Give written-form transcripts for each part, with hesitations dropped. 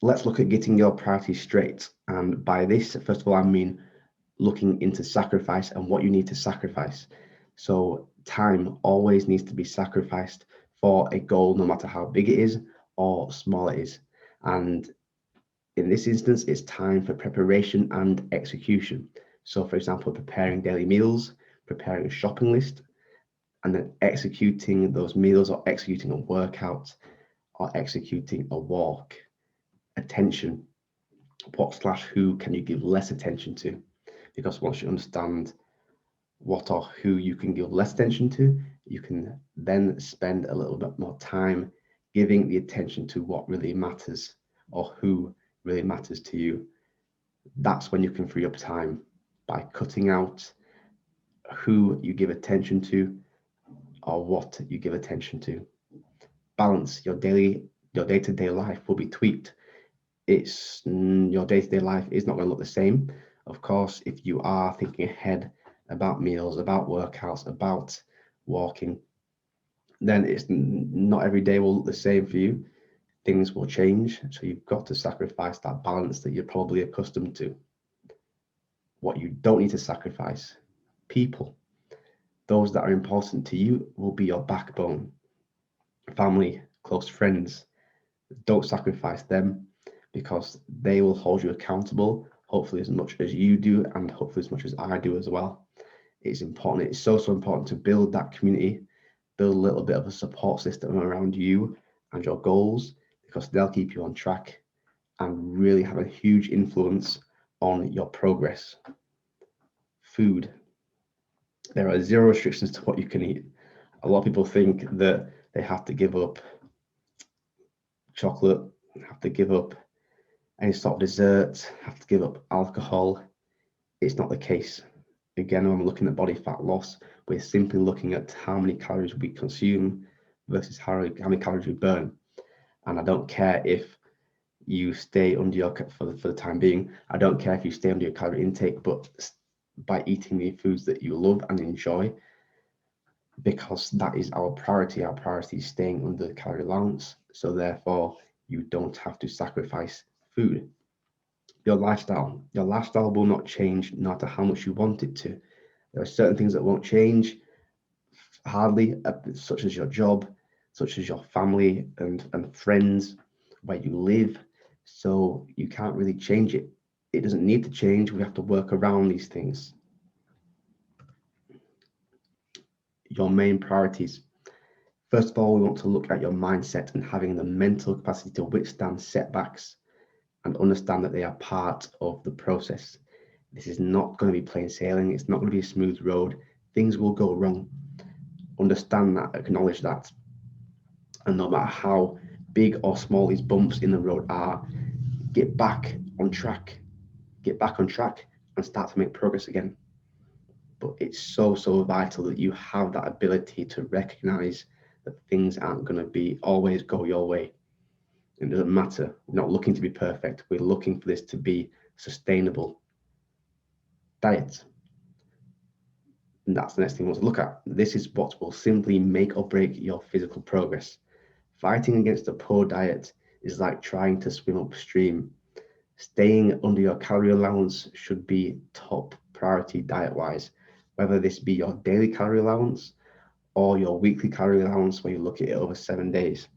let's look at getting your priorities straight. And by this, first of all, I mean looking into sacrifice and what you need to sacrifice. So time always needs to be sacrificed for a goal, no matter how big it is or small it is. And in this instance, it's time for preparation and execution. So, for example, preparing daily meals, preparing a shopping list, and then executing those meals or executing a workout or executing a walk. Attention, what/who can you give less attention to? Because once you understand what or who you can give less attention to, you can then spend a little bit more time giving the attention to what really matters or who really matters to you. That's when you can free up time by cutting out who you give attention to or what you give attention to. Balance your day-to-day life will be tweaked. It's your day-to-day life is not going to look the same. Of course, if you are thinking ahead about meals, about workouts, about walking, then it's not every day will look the same for you. Things will change, so you've got to sacrifice that balance that you're probably accustomed to. What you don't need to sacrifice, people. Those that are important to you will be your backbone. Family, close friends. Don't sacrifice them because they will hold you accountable, hopefully as much as you do and hopefully as much as I do as well. It's important. It's so important to build that community, build a little bit of a support system around you and your goals, because they'll keep you on track and really have a huge influence on your progress. Food. There are zero restrictions to what you can eat. A lot of people think that they have to give up chocolate, have to give up any sort of dessert, have to give up alcohol. It's not the case. Again, when we're looking at body fat loss, we're simply looking at how many calories we consume versus how many calories we burn. And I don't care if you stay under your, for the time being, I don't care if you stay under your calorie intake, but by eating the foods that you love and enjoy, because that is our priority. Our priority is staying under the calorie allowance. So therefore, you don't have to sacrifice food. Your lifestyle will not change no matter how much you want it to. There are certain things that won't change hardly, such as your job, such as your family and friends, where you live. So you can't really change it. It doesn't need to change. We have to work around these things. Your main priorities. First of all, we want to look at your mindset and having the mental capacity to withstand setbacks and understand that they are part of the process. This is not going to be plain sailing. It's not going to be a smooth road. Things will go wrong. Understand that, acknowledge that. And no matter how big or small these bumps in the road are, get back on track. Get back on track and start to make progress again. But it's so vital that you have that ability to recognize that things aren't going to be always go your way. It doesn't matter. We're not looking to be perfect. We're looking for this to be sustainable. Diet. And that's the next thing we want to look at. This is what will simply make or break your physical progress. Fighting against a poor diet is like trying to swim upstream. Staying under your calorie allowance should be top priority diet-wise, whether this be your daily calorie allowance or your weekly calorie allowance where you look at it over 7 days.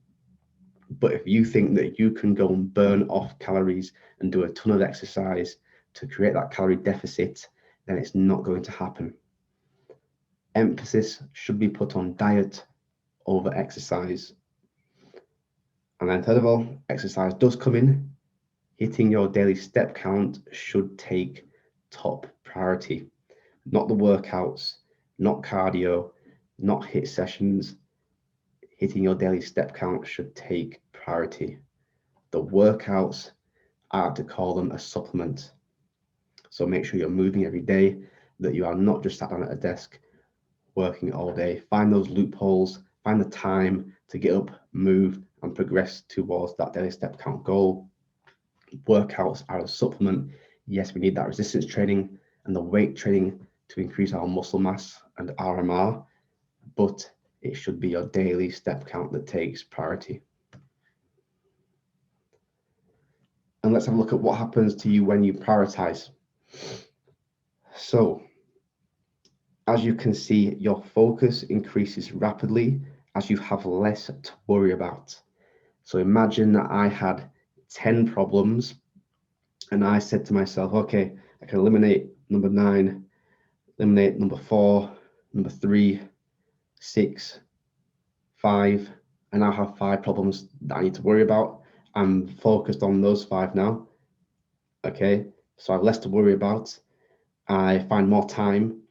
But if you think that you can go and burn off calories and do a ton of exercise to create that calorie deficit, then it's not going to happen. Emphasis should be put on diet over exercise. And then third of all, exercise does come in. Hitting your daily step count should take top priority. Not the workouts, not cardio, not HIIT sessions. Hitting your daily step count should take priority. The workouts, I like to call them a supplement. So make sure you're moving every day, that you are not just sat down at a desk working all day. Find those loopholes, find the time to get up, move, and progress towards that daily step count goal. Workouts are a supplement. Yes, we need that resistance training and the weight training to increase our muscle mass and RMR, but it should be your daily step count that takes priority. let's have a look at what happens to you when you prioritize. So as you can see, your focus increases rapidly as you have less to worry about. So imagine that I had 10 problems and I said to myself, okay, I can eliminate number 9, eliminate number 4, number 3, 6, 5, and I have 5 problems that I need to worry about. I'm focused on those 5 now. Okay, so I have less to worry about. I find more time,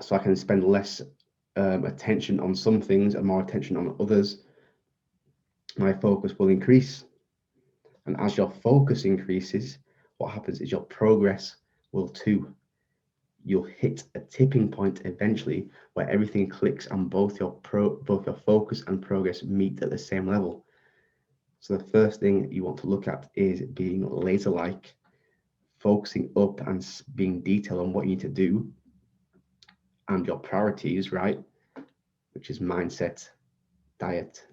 so I can spend less attention on some things and more attention on others. My focus will increase. And as your focus increases, what happens is your progress will too. You'll hit a tipping point eventually where everything clicks and both your focus and progress meet at the same level. So the first thing you want to look at is being laser-like, focusing up and being detailed on what you need to do and your priorities, right? Which is mindset, diet,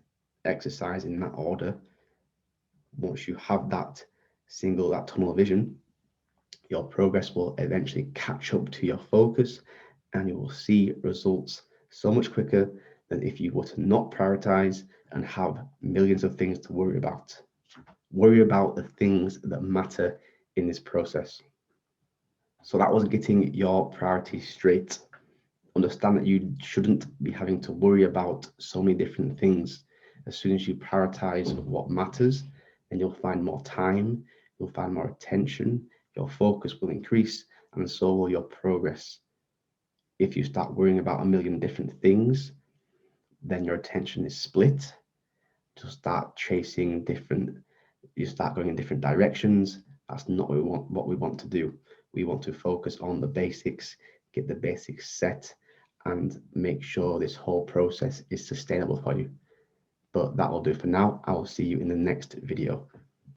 exercise in that order. Once you have that tunnel vision, your progress will eventually catch up to your focus and you will see results so much quicker than if you were to not prioritize and have millions of things to worry about. Worry about the things that matter in this process. So that was getting your priorities straight. Understand that you shouldn't be having to worry about so many different things. As soon as you prioritize what matters, then you'll find more time, you'll find more attention, your focus will increase, and so will your progress. If you start worrying about a million different things, then your attention is split. You start you start going in different directions. That's not what we want to do. We want to focus on the basics, get the basics set, and make sure this whole process is sustainable for you. But that will do for now. I will see you in the next video.